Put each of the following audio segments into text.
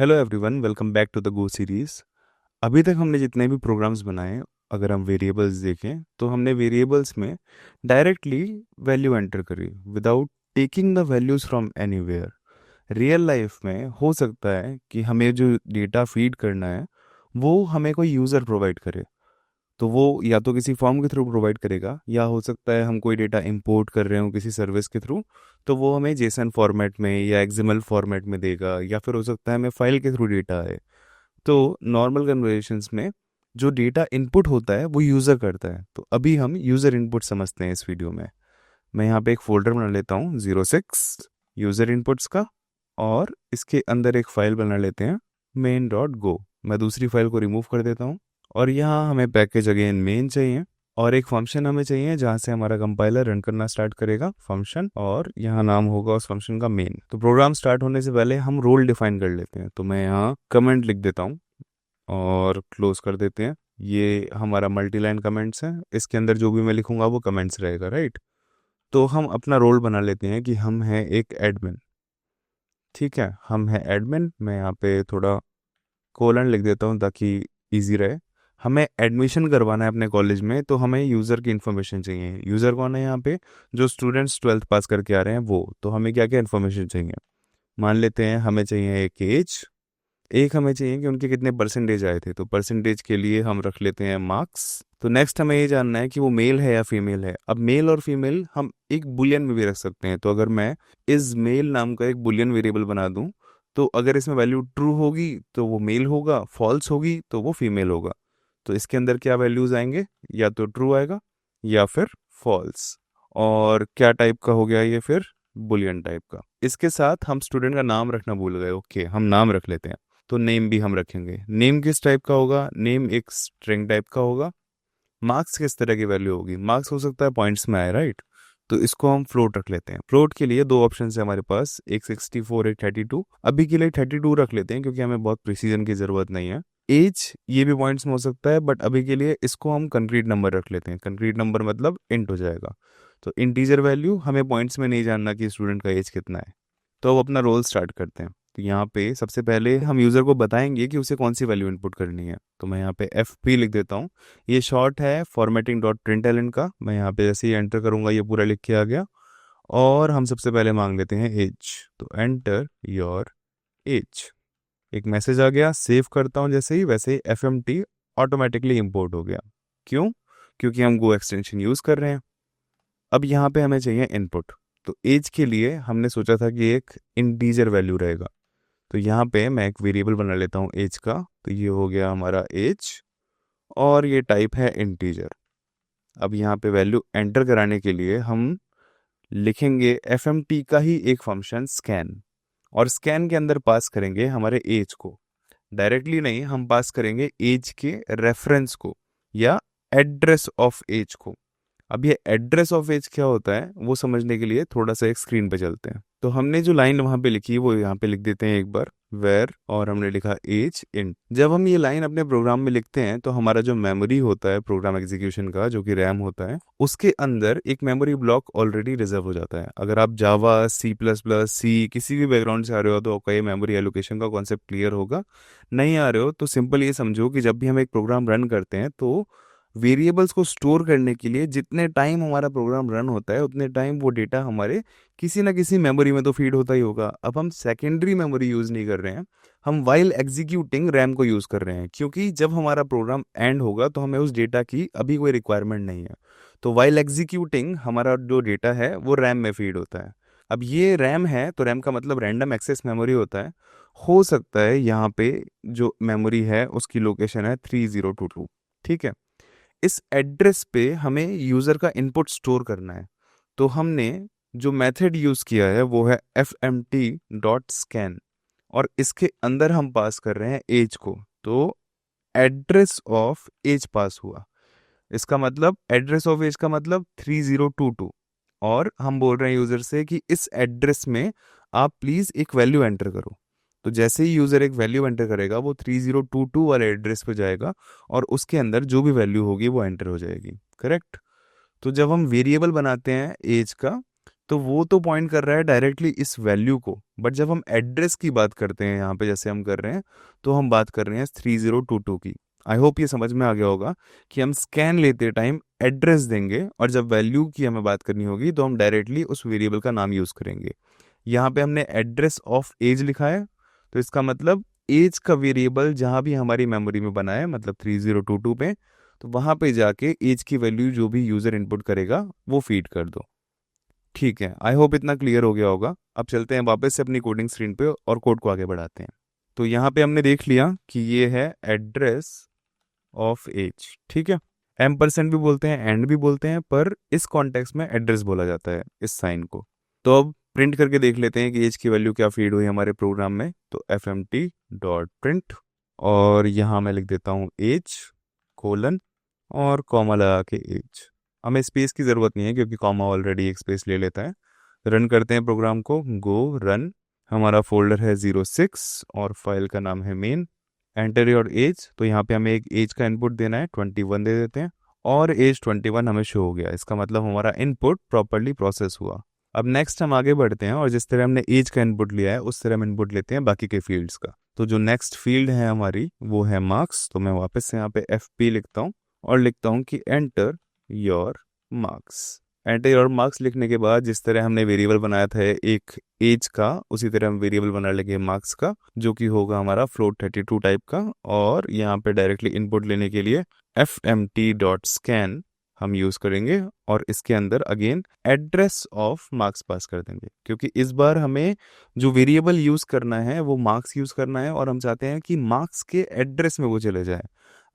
Hello everyone, welcome back to the go series. अभी तक हमने जितने भी प्रोग्राम्स बनाए, अगर हम वेरिएबल्स देखें तो हमने वेरिएबल्स में डायरेक्टली वैल्यू एंटर करी without taking the values from anywhere. Real life में हो सकता है कि हमें जो डेटा फीड करना है वो हमें कोई यूज़र प्रोवाइड करे, तो वो या तो किसी फॉर्म के थ्रू प्रोवाइड करेगा, या हो सकता है हम कोई डेटा इंपोर्ट कर रहे हो किसी सर्विस के थ्रू, तो वो हमें जेसन फॉर्मेट में या एक्सएमएल फॉर्मेट में देगा, या फिर हो सकता है हमें फाइल के थ्रू डेटा है। तो नॉर्मल कन्वर्सेशंस में जो डेटा इनपुट होता है वो यूज़र करता है। तो अभी हम यूज़र इनपुट समझते हैं इस वीडियो में। मैं यहाँ पे एक फोल्डर बना लेता हूँ 06 यूज़र इनपुट्स का, और इसके अंदर एक फ़ाइल बना लेते हैं main.go। मैं दूसरी फाइल को रिमूव कर देता हूँ, और यहाँ हमें पैकेज अगेन मेन चाहिए, और एक फंक्शन हमें चाहिए जहाँ से हमारा कंपाइलर रन करना स्टार्ट करेगा फंक्शन, और यहाँ नाम होगा उस फंक्शन का मेन। तो प्रोग्राम स्टार्ट होने से पहले हम रोल डिफाइन कर लेते हैं, तो मैं यहाँ कमेंट लिख देता हूँ और क्लोज कर देते हैं। ये हमारा मल्टी लाइन कमेंट्स है, इसके अंदर जो भी मैं लिखूंगा वो कमेंट्स रहेगा, राइट। तो हम अपना रोल बना लेते हैं कि हम हैं एक एडमिन। ठीक है, हम हैं एडमिन। मैं यहाँ पे थोड़ा कोलन लिख देता हूँ ताकि इजी रहे। हमें एडमिशन करवाना है अपने कॉलेज में, तो हमें यूज़र की इन्फॉर्मेशन चाहिए। यूज़र कौन है यहाँ पे? जो स्टूडेंट्स 12th पास करके आ रहे हैं वो। तो हमें क्या क्या इन्फॉर्मेशन चाहिए? मान लेते हैं हमें चाहिए एक एज, एक हमें चाहिए कि उनके कितने परसेंटेज आए थे, तो परसेंटेज के लिए हम रख लेते हैं मार्क्स। तो नेक्स्ट हमें ये जानना है कि वो मेल है या फीमेल है। अब मेल और फीमेल हम एक बुलियन में भी रख सकते हैं। तो अगर मैं इस मेल नाम का एक बुलियन वेरिएबल बना दूं, तो अगर इसमें वैल्यू ट्रू होगी तो वो मेल होगा, फॉल्स होगी तो वो फीमेल होगा। तो इसके अंदर क्या वैल्यूज आएंगे? या तो ट्रू आएगा या फिर फॉल्स। और क्या टाइप का हो गया ये? फिर बुलियन टाइप का। इसके साथ हम स्टूडेंट का नाम रखना भूल गए। ओके, हम नाम रख लेते हैं। तो नेम भी हम रखेंगे। नेम किस टाइप का होगा? नेम एक स्ट्रिंग टाइप का होगा। मार्क्स किस तरह की वैल्यू होगी? मार्क्स हो सकता है पॉइंट्स में आए, राइट। तो इसको हम फ्लोट रख लेते हैं। फ्लोट के लिए दो ऑप्शन है हमारे पास, एक 64 एक 32। अभी के लिए 32 रख लेते हैं क्योंकि हमें बहुत प्रिसीजन की जरूरत नहीं है। एज ये भी पॉइंट्स में हो सकता है, बट अभी के लिए इसको हम कंक्रीट नंबर रख लेते हैं। कंक्रीट नंबर मतलब इंट हो जाएगा। तो इंटीजर वैल्यू, हमें पॉइंट्स में नहीं जानना कि स्टूडेंट का एज कितना है। तो अब अपना रोल स्टार्ट करते हैं। तो यहाँ पे सबसे पहले हम यूज़र को बताएंगे कि उसे कौन सी वैल्यू इनपुट करनी है। तो मैं यहाँ पे एफ पी लिख देता हूँ। ये शॉर्ट है फॉर्मेटिंग डॉट प्रिंटलन का। मैं यहाँ पे जैसे ही एंटर करूँगा ये पूरा लिख के आ गया। और हम सबसे पहले मांग लेते हैं एज। तो एंटर योर एज। एक मैसेज आ गया। सेव करता हूँ जैसे ही, वैसे ही F M T automatically import हो गया। क्यों? क्योंकि हम गो एक्सटेंशन यूज़ कर रहे हैं। अब यहाँ पे हमें चाहिए इनपुट। तो एज के लिए हमने सोचा था कि एक इंटीजर वैल्यू रहेगा। तो यहाँ पे मैं एक वेरिएबल बना लेता हूँ एज का। तो ये हो गया हमारा एज, और ये टाइप है इंटीजर। अब यहाँ पे वैल्यू एंटर कराने के लिए हम लिखेंगे एफ एम टी का ही एक फंक्शन स्कैन, और स्कैन के अंदर पास करेंगे हमारे एज को। डायरेक्टली नहीं, हम पास करेंगे एज के रेफरेंस को या एड्रेस ऑफ एज को। अब ये एड्रेस ऑफ एज क्या होता है वो समझने के लिए थोड़ा सा एक स्क्रीन पे चलते हैं। तो हमने जो लाइन वहां पे लिखी है वो यहाँ पे लिख देते हैं एक बार, वेर, और हमने लिखा एज इंट। जब हम ये लाइन अपने प्रोग्राम में लिखते हैं तो हमारा जो मेमोरी होता है प्रोग्राम एग्जीक्यूशन का, जो कि रैम होता है, उसके अंदर एक मेमोरी ब्लॉक ऑलरेडी रिजर्व हो जाता है। अगर आप जावा, सी प्लस प्लस, सी किसी भी बैकग्राउंड से आ रहे हो तो आपका ये मेमोरी एलोकेशन का कॉन्सेप्ट क्लियर होगा। नहीं आ रहे हो तो सिंपल ये समझो कि जब भी हम एक प्रोग्राम रन करते हैं तो वेरिएबल्स को स्टोर करने के लिए जितने टाइम हमारा प्रोग्राम रन होता है उतने टाइम वो डेटा हमारे किसी ना किसी मेमोरी में तो फीड होता ही होगा। अब हम सेकेंडरी मेमोरी यूज़ नहीं कर रहे हैं, हम वाइल एग्जीक्यूटिंग रैम को यूज़ कर रहे हैं, क्योंकि जब हमारा प्रोग्राम एंड होगा तो हमें उस डेटा की अभी कोई रिक्वायरमेंट नहीं है। तो वाइल एग्जीक्यूटिंग हमारा जो डेटा है वो रैम में फीड होता है। अब ये रैम है तो रैम का मतलब रैंडम एक्सेस मेमोरी होता है। हो सकता है यहाँ पे जो मेमोरी है उसकी लोकेशन है 3022। ठीक है, इस एड्रेस पे हमें यूज़र का इनपुट स्टोर करना है। तो हमने जो मेथड यूज़ किया है वो है F M T dot scan, और इसके अंदर हम पास कर रहे हैं एज को। तो एड्रेस ऑफ एज पास हुआ। इसका मतलब एड्रेस ऑफ एज का मतलब 3022, और हम बोल रहे हैं यूज़र से कि इस एड्रेस में आप प्लीज़ एक वैल्यू एंटर करो। तो जैसे ही यूज़र एक वैल्यू एंटर करेगा वो 3022 वाले एड्रेस पे जाएगा, और उसके अंदर जो भी वैल्यू होगी वो एंटर हो जाएगी, करेक्ट। तो जब हम वेरिएबल बनाते हैं एज का, तो वो तो पॉइंट कर रहा है डायरेक्टली इस वैल्यू को, बट जब हम एड्रेस की बात करते हैं यहाँ पे जैसे हम कर रहे हैं, तो हम बात कर रहे हैं 3022 की। आई होप ये समझ में आ गया होगा कि हम स्कैन लेते टाइम एड्रेस देंगे और जब वैल्यू की हमें बात करनी होगी तो हम डायरेक्टली उस वेरिएबल का नाम यूज करेंगे। यहाँ पे हमने एड्रेस ऑफ एज लिखा है, तो इसका मतलब एज का वेरिएबल जहाँ भी हमारी मेमोरी में बना है, मतलब 3022 पे, तो वहाँ पे जाके एज की वैल्यू जो भी यूज़र इनपुट करेगा वो फीड कर दो। ठीक है, आई होप इतना क्लियर हो गया होगा। अब चलते हैं वापस से अपनी कोडिंग स्क्रीन पे और कोड को आगे बढ़ाते हैं। तो यहाँ पे हमने देख लिया कि ये है एड्रेस ऑफ एज, ठीक है। M% भी बोलते हैं, एंड भी बोलते हैं, पर इस कॉन्टेक्स्ट में एड्रेस बोला जाता है इस साइन को। तो अब प्रिंट करके देख लेते हैं कि एज की वैल्यू क्या फीड हुई हमारे प्रोग्राम में। तो fmt.print, और यहाँ मैं लिख देता हूँ एज कोलन और कॉमा लगा के एज। हमें स्पेस की ज़रूरत नहीं है क्योंकि कॉमा ऑलरेडी एक स्पेस ले लेता है। रन करते हैं प्रोग्राम को, गो रन। हमारा फोल्डर है 06 और फाइल का नाम है मेन। एंटर योर एज, तो यहाँ पे हमें एक एज का इनपुट देना है, 21 दे देते हैं और एज 21 हमें शो हो गया। इसका मतलब हमारा इनपुट प्रॉपरली प्रोसेस हुआ। अब नेक्स्ट हम आगे बढ़ते हैं और जिस तरह हमने एज का इनपुट लिया है उस तरह हम इनपुट लेते हैं बाकी के फील्ड्स का। तो जो नेक्स्ट फील्ड है हमारी वो है मार्क्स। तो मैं वापस से यहाँ पे FP लिखता हूँ और लिखता हूँ कि enter your marks. Enter your marks लिखने के बाद जिस तरह हमने वेरिएबल बनाया था एक एज का, उसी तरह हम वेरिएबल बना लेंगे मार्क्स का, जो कि होगा हमारा फ्लोट 32 टाइप का। और यहाँ पे डायरेक्टली इनपुट लेने के लिए fmt.scan हम यूज करेंगे और इसके अंदर अगेन एड्रेस ऑफ मार्क्स पास कर देंगे, क्योंकि इस बार हमें जो वेरिएबल यूज करना है वो मार्क्स यूज करना है और हम चाहते हैं कि मार्क्स के एड्रेस में वो चले जाए।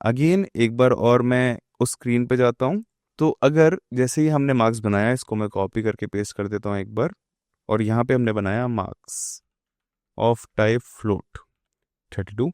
अगेन एक बार और मैं उस स्क्रीन पे जाता हूँ। तो अगर जैसे ही हमने मार्क्स बनाया, इसको मैं कॉपी करके पेस्ट कर देता हूँ एक बार, और यहाँ पे हमने बनाया मार्क्स ऑफ टाइप फ्लोट 32।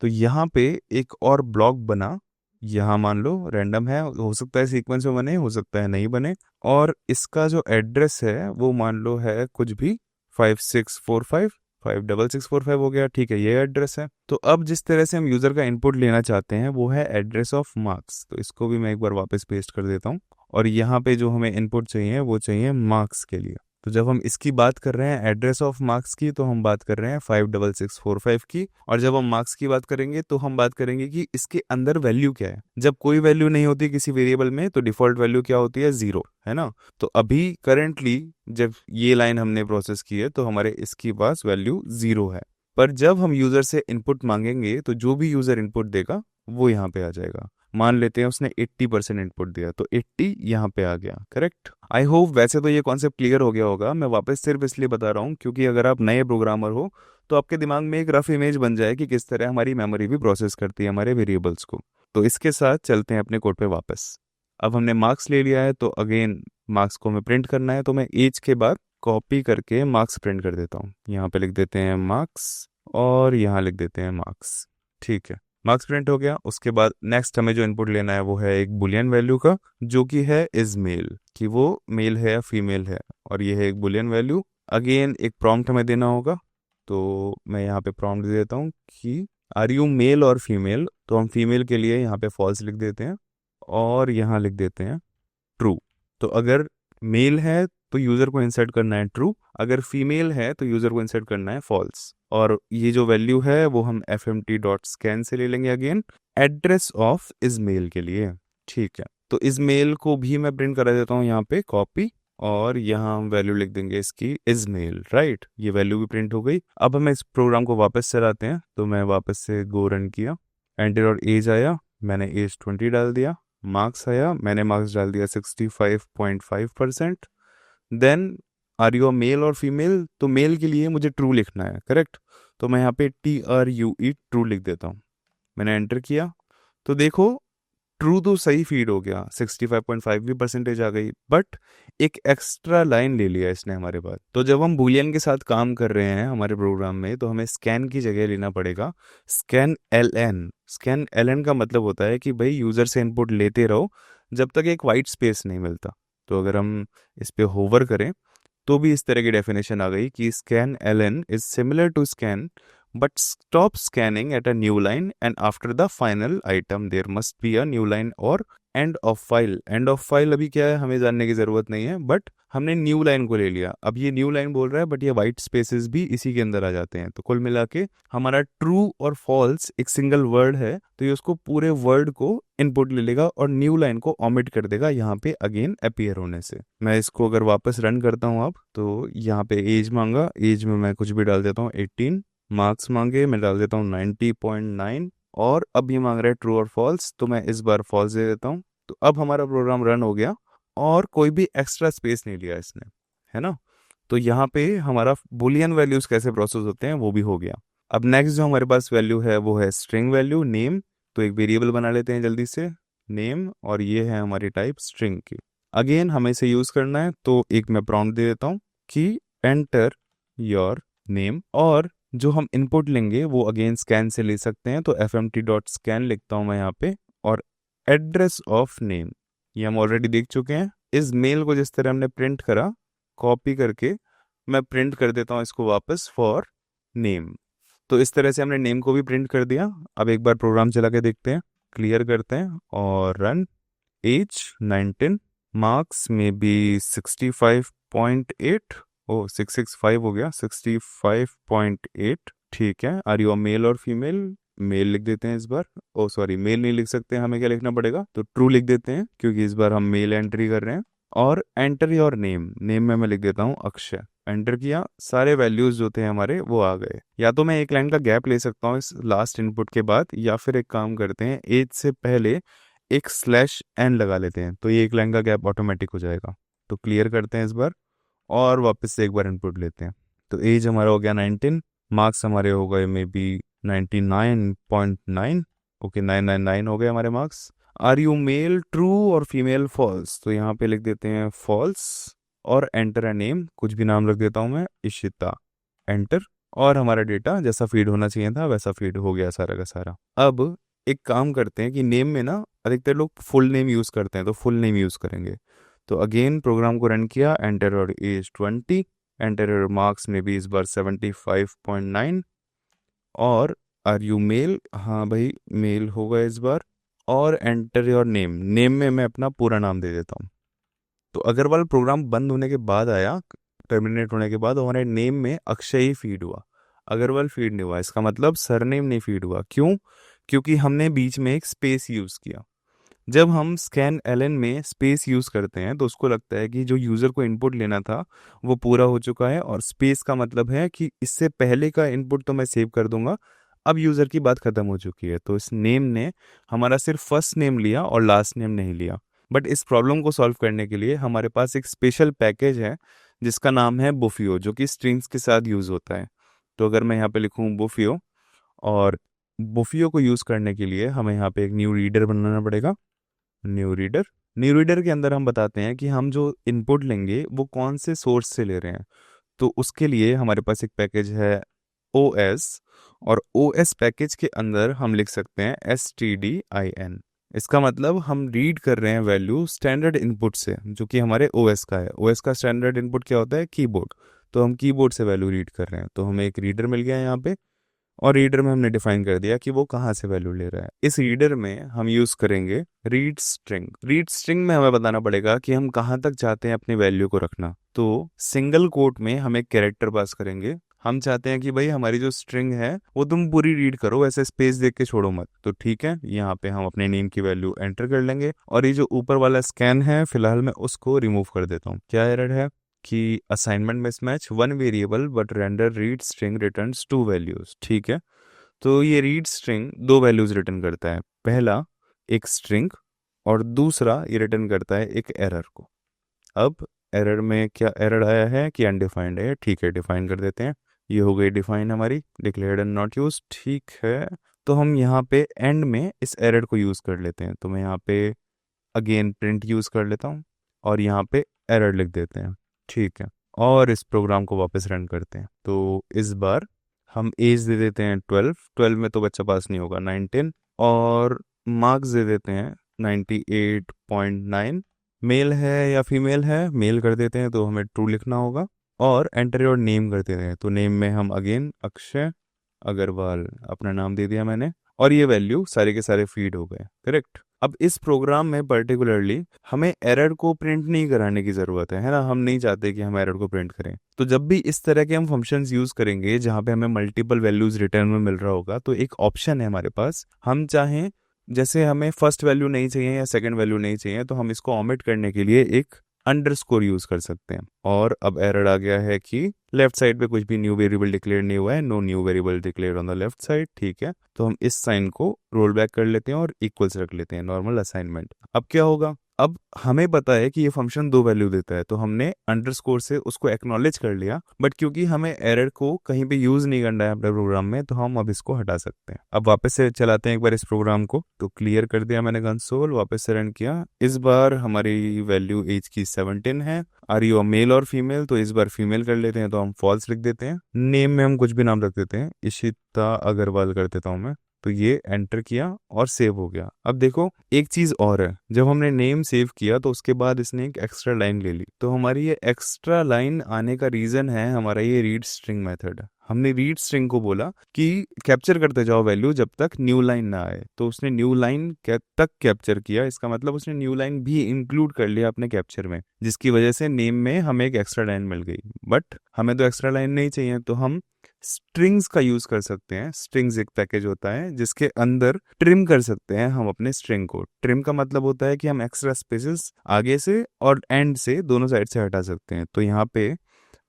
तो यहाँ पे एक और ब्लॉक बना, यहाँ मान लो रैंडम है, हो सकता है सीक्वेंस में बने, हो सकता है नहीं बने, और इसका जो एड्रेस है वो मान लो है कुछ भी 5645 56645 हो गया। ठीक है, ये एड्रेस है। तो अब जिस तरह से हम यूज़र का इनपुट लेना चाहते हैं वो है एड्रेस ऑफ मार्क्स। तो इसको भी मैं एक बार वापस पेस्ट कर देता हूँ और यहाँ पे जो हमें इनपुट चाहिए वो चाहिए मार्क्स के लिए। तो जब हम इसकी बात कर रहे हैं एड्रेस ऑफ मार्क्स की, तो हम बात कर रहे हैं 56645 की, और जब हम मार्क्स की बात करेंगे तो हम बात करेंगे कि इसके अंदर वैल्यू क्या है। जब कोई वैल्यू नहीं होती किसी वेरिएबल में तो डिफॉल्ट वैल्यू क्या होती है, 0, है ना। तो अभी करेंटली जब ये लाइन हमने प्रोसेस की है तो हमारे इसकी पास वैल्यू 0 है, पर जब हम यूजर से इनपुट मांगेंगे तो जो भी यूजर इनपुट देगा वो यहाँ पे आ जाएगा। मान लेते हैं उसने 80% इनपुट दिया तो 80 यहाँ पे आ गया, करेक्ट। आई होप वैसे तो ये कॉन्सेप्ट क्लियर हो गया होगा। मैं वापस सिर्फ इसलिए बता रहा हूँ क्योंकि अगर आप नए प्रोग्रामर हो तो आपके दिमाग में एक रफ इमेज बन जाए कि किस तरह हमारी मेमोरी भी प्रोसेस करती है हमारे वेरिएबल्स को। तो इसके साथ चलते हैं अपने कोड पे वापस। अब हमने मार्क्स ले लिया है तो अगेन मार्क्स को हमें प्रिंट करना है, तो मैं एज के बाद कॉपी करके मार्क्स प्रिंट कर देता हूँ। यहाँ पे लिख देते हैं मार्क्स और यहाँ लिख देते हैं मार्क्स। ठीक है, मार्क्स प्रिंट हो गया। उसके बाद नेक्स्ट हमें जो इनपुट लेना है वो है एक बुलियन वैल्यू का, जो कि है इज मेल, कि वो मेल है या फीमेल है, और ये है एक बुलियन वैल्यू। अगेन एक प्रॉम्प्ट हमें देना होगा, तो मैं यहाँ पे प्रॉम्प्ट दे देता हूँ कि आर यू मेल और फीमेल। तो हम फीमेल के लिए यहाँ पे फॉल्स लिख देते हैं और यहाँ लिख देते हैं ट्रू। तो अगर मेल है तो यूज़र को इंसर्ट करना है ट्रू, अगर फीमेल है तो यूज़र को इंसर्ट करना है फॉल्स। और ये जो वैल्यू है वो हम fmt.scan से ले लेंगे again address of is male के लिए। ठीक है, तो इज मेल को भी मैं प्रिंट करा देता हूँ यहाँ पे कॉपी, और यहाँ हम वैल्यू लिख देंगे इसकी इज मेल, राइट। ये वैल्यू भी प्रिंट हो गई। अब हम इस प्रोग्राम को वापस चलाते हैं, तो मैं वापस से गो रन किया, एंटर और एज आया, मैंने एज 20 डाल दिया। मार्क्स आया, मैंने मार्क्स डाल दिया 65.5%। देन आर यू मेल और फीमेल, तो मेल के लिए मुझे ट्रू लिखना है, करेक्ट। तो मैं यहाँ पे TRUE ट्रू लिख देता हूँ। मैंने एंटर किया तो देखो ट्रू तो सही फीड हो गया, 65.5 भी परसेंटेज आ गई, बट एक एक्स्ट्रा लाइन ले लिया इसने हमारे पास। तो जब हम बूलियन के साथ काम कर रहे हैं हमारे प्रोग्राम में तो हमें स्कैन की जगह लेना पड़ेगा स्कैन LN। स्कैन LN का मतलब होता है कि भाई यूज़र से इनपुट लेते रहो जब तक एक वाइट स्पेस नहीं मिलता। तो अगर हम इस पे होवर करें तो भी इस तरह की डेफिनेशन आ गई कि scan LN is similar to scan but stop scanning at a new line and after the final item there must be a new line or end of file अभी क्या है हमें जानने की ज़रूरत नहीं है, बट हमने न्यू लाइन को ले लिया। अब ये न्यू लाइन बोल रहा है बट ये वाइट स्पेसेस भी इसी के अंदर आ जाते हैं। तो कुल मिला के हमारा ट्रू और फॉल्स एक सिंगल वर्ड है, तो ये उसको पूरे वर्ड को इनपुट ले लेगा और न्यू लाइन को ओमिट कर देगा यहाँ पे अगेन अपीयर होने से। मैं इसको अगर वापस रन करता हूँ अब, तो यहाँ पे एज मांगा, एज में मैं कुछ भी डाल देता हूँ 18, मार्क्स मांगे मैं डाल देता हूँ 90.9, और अब ये मांग रहा है ट्रू और फॉल्स, तो मैं इस बार फॉल्स दे देता हूँ। तो अब हमारा प्रोग्राम रन हो गया और कोई भी एक्स्ट्रा स्पेस नहीं लिया इसने, है ना। तो यहाँ पे हमारा बुलियन वैल्यूज कैसे प्रोसेस होते हैं वो भी हो गया। अब नेक्स्ट जो हमारे पास वैल्यू है वो है स्ट्रिंग वैल्यू नेम। तो एक वेरिएबल बना लेते हैं जल्दी से, नेम, और ये है हमारी टाइप स्ट्रिंग की। अगेन हमें इसे यूज करना है, तो एक मैं प्रॉम्प्ट दे देता हूँ कि एंटर योर नेम, और जो हम इनपुट लेंगे वो अगेन स्कैन से ले सकते हैं। तो fmt.scan लिखता हूँ मैं यहाँ पे, और एड्रेस ऑफ नेम ये हम ऑलरेडी देख चुके हैं। इस मेल को जिस तरह हमने प्रिंट करा, कॉपी करके मैं प्रिंट कर देता हूँ इसको वापस फॉर नेम। तो इस तरह से हमने नेम को भी प्रिंट कर दिया। अब एक बार प्रोग्राम चला के देखते हैं, क्लियर करते हैं और रन। एज 19, मार्क्स में बी 65.8, ओ 665 हो गया, 65.8, ठीक है। आर यू अ मेल और फीमेल, मेल लिख देते हैं इस बार। ओ सॉरी, मेल नहीं लिख सकते, हमें क्या लिखना पड़ेगा, तो ट्रू लिख देते हैं क्योंकि इस बार हम मेल एंट्री कर रहे हैं। और एंटर योर नेम, नेम में मैं लिख देता हूँ अक्षय। एंटर किया, सारे वैल्यूज जो थे हमारे वो आ गए। या तो मैं एक लाइन का गैप ले सकता हूँ इस लास्ट इनपुट के बाद, या फिर एक काम करते हैं, एज से पहले एक स्लैश एन लगा लेते हैं, तो ये एक लाइन का गैप ऑटोमेटिक हो जाएगा। तो क्लियर करते हैं इस बार और वापस से एक बार इनपुट लेते हैं। तो एज हमारा हो गया 19, मार्क्स हमारे हो गए मे बी 99.9, ओके 999 हो गए हमारे marks. Are you male true और फीमेल फॉल्स, तो यहाँ पे लिख देते हैं फॉल्स, और एंटर अ नेम, कुछ भी नाम रख देता हूँ मैं, इशिता, एंटर। और हमारा डेटा जैसा फीड होना चाहिए था वैसा फीड हो गया सारा का सारा। अब एक काम करते हैं कि नेम में ना अधिकतर लोग फुल नेम यूज़ करते हैं, तो फुल नेम यूज़ करेंगे। तो अगेन प्रोग्राम को रन किया, एंटर और एज 20, एंटर और मार्क्स में भी इस बार 75.9, और आर यू मेल, हाँ भाई मेल होगा इस बार, और एंटर योर नेम, नेम में मैं अपना पूरा नाम दे देता हूँ। तो अग्रवाल प्रोग्राम बंद होने के बाद आया, टर्मिनेट होने के बाद हमारे नेम में अक्षय ही फीड हुआ, अग्रवाल फीड नहीं हुआ। इसका मतलब सरनेम नहीं फीड हुआ। क्यों? क्योंकि हमने बीच में एक स्पेस यूज़ किया। जब हम स्कैन एलन में स्पेस यूज़ करते हैं तो उसको लगता है कि जो यूज़र को इनपुट लेना था वो पूरा हो चुका है, और स्पेस का मतलब है कि इससे पहले का इनपुट तो मैं सेव कर दूंगा, अब यूज़र की बात ख़त्म हो चुकी है। तो इस नेम ने हमारा सिर्फ फर्स्ट नेम लिया और लास्ट नेम नहीं लिया। बट इस प्रॉब्लम को सॉल्व करने के लिए हमारे पास एक स्पेशल पैकेज है जिसका नाम है बुफियो, जो कि स्ट्रिंग्स के साथ यूज़ होता है। तो अगर मैं यहाँ पे लिखूँ बुफियो, और बुफियो को यूज़ करने के लिए हमें यहाँ पे एक न्यू रीडर बनाना पड़ेगा। न्यू रीडर के अंदर हम बताते हैं कि हम जो इनपुट लेंगे वो कौन से सोर्स से ले रहे हैं। तो उसके लिए हमारे पास एक पैकेज है OS, और OS पैकेज के अंदर हम लिख सकते हैं stdin। इसका मतलब हम रीड कर रहे हैं वैल्यू स्टैंडर्ड इनपुट से, जो कि हमारे OS का है। OS का स्टैंडर्ड इनपुट क्या होता है? कीबोर्ड। तो हम कीबोर्ड से वैल्यू रीड कर रहे हैं, तो हमें एक रीडर मिल गया है यहाँ पे, और रीडर में हमने डिफाइन कर दिया कि वो कहाँ से वैल्यू ले रहा है। इस रीडर में हम यूज़ करेंगे रीड स्ट्रिंग। रीड स्ट्रिंग में हमें बताना पड़ेगा कि हम कहाँ तक चाहते हैं अपनी वैल्यू को रखना। तो सिंगल कोट में हम एक कैरेक्टर पास करेंगे। हम चाहते हैं कि भाई हमारी जो स्ट्रिंग है वो तुम पूरी रीड करो, वैसे स्पेस देख के छोड़ो मत। तो ठीक है, यहाँ पे हम अपने नेम की वैल्यू एंटर कर लेंगे, और ये जो ऊपर वाला स्कैन है फिलहाल मैं उसको रिमूव कर देता हूँ। क्या एरर है कि assignment mismatch, one variable but render read string returns to values. ठीक है, तो ये रीड स्ट्रिंग दो वैल्यूज रिटर्न करता है, पहला एक स्ट्रिंग और दूसरा ये रिटर्न करता है एक एरर को। अब एरर में क्या एरर आया है कि अनडिफाइंड है, ठीक है डिफाइन कर देते हैं। ये हो गई डिफाइन हमारी, डिक्लेयर्ड एंड नॉट यूज, ठीक है। तो हम यहाँ पे एंड में इस एरर को यूज़ कर लेते हैं, तो मैं यहाँ पे अगेन प्रिंट यूज़ कर लेता हूँ और यहाँ पे एरर लिख देते हैं, ठीक है। और इस प्रोग्राम को वापस रन करते हैं। तो इस बार हम एज दे देते हैं 12 में तो बच्चा पास नहीं होगा, 19, और मार्क्स दे देते हैं 98.9। मेल है या फीमेल है, मेल कर देते हैं तो हमें ट्रू लिखना होगा, और एंटर योर नेम कर देते हैं। तो नेम में हम अगेन अक्षय अग्रवाल अपना नाम दे दिया मैंने, और ये वैल्यू सारे के सारे फीड हो गए, करेक्ट। अब इस प्रोग्राम में पर्टिकुलरली हमें एरर को प्रिंट नहीं कराने की ज़रूरत है ना, हम नहीं चाहते कि हम एरर को प्रिंट करें। तो जब भी इस तरह के हम फंक्शंस यूज़ करेंगे जहाँ पे हमें मल्टीपल वैल्यूज़ रिटर्न में मिल रहा होगा, तो एक ऑप्शन है हमारे पास, हम चाहें जैसे हमें फर्स्ट वैल्यू नहीं चाहिए या सेकंड वैल्यू नहीं चाहिए, तो हम इसको ओमिट करने के लिए एक अंडरस्कोर यूज कर सकते हैं। और अब एरर आ गया है कि लेफ्ट साइड पे कुछ भी न्यू वेरिएबल डिक्लेयर नहीं हुआ है, no new variable declare on the left side, ठीक है। तो हम इस साइन को रोल बैक कर लेते हैं और इक्वल्स रख लेते हैं, नॉर्मल असाइनमेंट। अब क्या होगा, अब हमें पता है कि ये फंक्शन दो वैल्यू देता है, तो हमने अंडरस्कोर से उसको एक्नॉलेज कर लिया, बट क्योंकि हमें एरर को कहीं पे यूज नहीं करना है अपने प्रोग्राम में, तो हम अब इसको हटा सकते हैं। अब वापस से चलाते हैं एक बार इस प्रोग्राम को, तो क्लियर कर दिया मैंने कंसोल, वापस से रन किया। इस बार हमारी वैल्यू एज की 17 है। आर यू मेल और फीमेल, तो इस बार फीमेल कर लेते हैं, तो हम फॉल्स लिख देते हैं। नेम में हम कुछ भी नाम रख देते हैं, इशिता अग्रवाल कर देता हूँ मैं। तो ये एंटर किया और सेव हो गया। अब देखो एक चीज और है, जब हमने नेम सेव किया तो उसके बाद इसने एक एक्स्ट्रा लाइन ले ली। तो हमारी ये एक्स्ट्रा लाइन आने का रीजन है हमारा ये रीड स्ट्रिंग मेथड। हमने रीड स्ट्रिंग को बोला कि कैप्चर करते जाओ वैल्यू जब तक न्यू लाइन ना आए, तो उसने न्यू लाइन तक कैप्चर किया। इसका मतलब उसने न्यू लाइन भी इंक्लूड कर लिया अपने कैप्चर में, जिसकी वजह से नेम में हमें एक एक्स्ट्रा लाइन मिल गई। बट हमें तो एक्स्ट्रा लाइन नहीं चाहिए, तो हम स्ट्रिंग्स का यूज कर सकते हैं। स्ट्रिंग्स एक पैकेज होता है जिसके अंदर ट्रिम कर सकते हैं हम अपने स्ट्रिंग को। ट्रिम का मतलब होता है कि हम एक्स्ट्रा स्पेसेस आगे से और एंड से दोनों साइड से हटा सकते हैं। तो यहाँ पे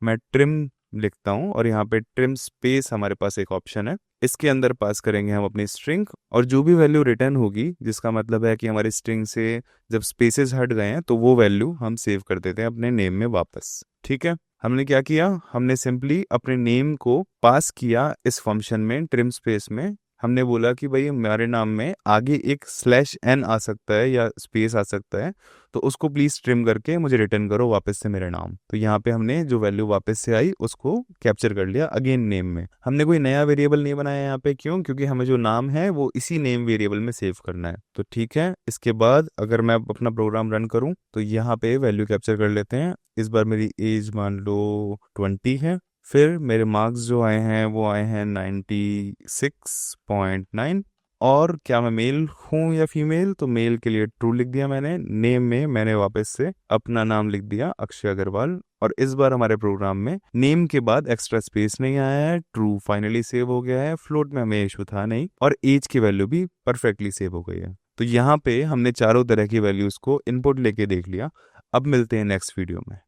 मैं ट्रिम लिखता हूँ और यहाँ पे ट्रिम स्पेस हमारे पास एक ऑप्शन है, इसके अंदर पास करेंगे हम अपनी स्ट्रिंग, और जो भी वैल्यू रिटर्न होगी, जिसका मतलब है कि हमारी स्ट्रिंग से जब स्पेसेस हट गए हैं, तो वो वैल्यू हम सेव कर देते हैं अपने नेम में वापस। ठीक है, हमने क्या किया, हमने सिंपली अपने नेम को पास किया इस फंक्शन में ट्रिम स्पेस में। हमने बोला कि भाई हमारे नाम में आगे एक /n आ सकता है या स्पेस आ सकता है, तो उसको प्लीज ट्रिम करके मुझे रिटर्न करो वापस से मेरा नाम। तो यहाँ पे हमने जो वैल्यू वापस से आई उसको कैप्चर कर लिया अगेन नेम में। हमने कोई नया वेरिएबल नहीं बनाया यहाँ पे, क्यों? क्योंकि हमें जो नाम है वो इसी नेम वेरिएबल में सेव करना है। तो ठीक है, इसके बाद अगर मैं अपना प्रोग्राम रन करूँ तो यहाँ पे वैल्यू कैप्चर कर लेते हैं। इस बार मेरी एज मान लो 20 है। फिर मेरे मार्क्स जो आए हैं वो आए हैं 96.9। और क्या मैं मेल हूँ या फीमेल, तो मेल के लिए ट्रू लिख दिया मैंने। नेम में मैंने वापस से अपना नाम लिख दिया, अक्षय अग्रवाल। और इस बार हमारे प्रोग्राम में नेम के बाद एक्स्ट्रा स्पेस नहीं आया है, ट्रू फाइनली सेव हो गया है, फ्लोट में हमें इशू था नहीं, और एज की वैल्यू भी परफेक्टली सेव हो गई है। तो यहाँ पे हमने चारों तरह की वैल्यूज को इनपुट लेके देख लिया। अब मिलते हैं नेक्स्ट वीडियो में।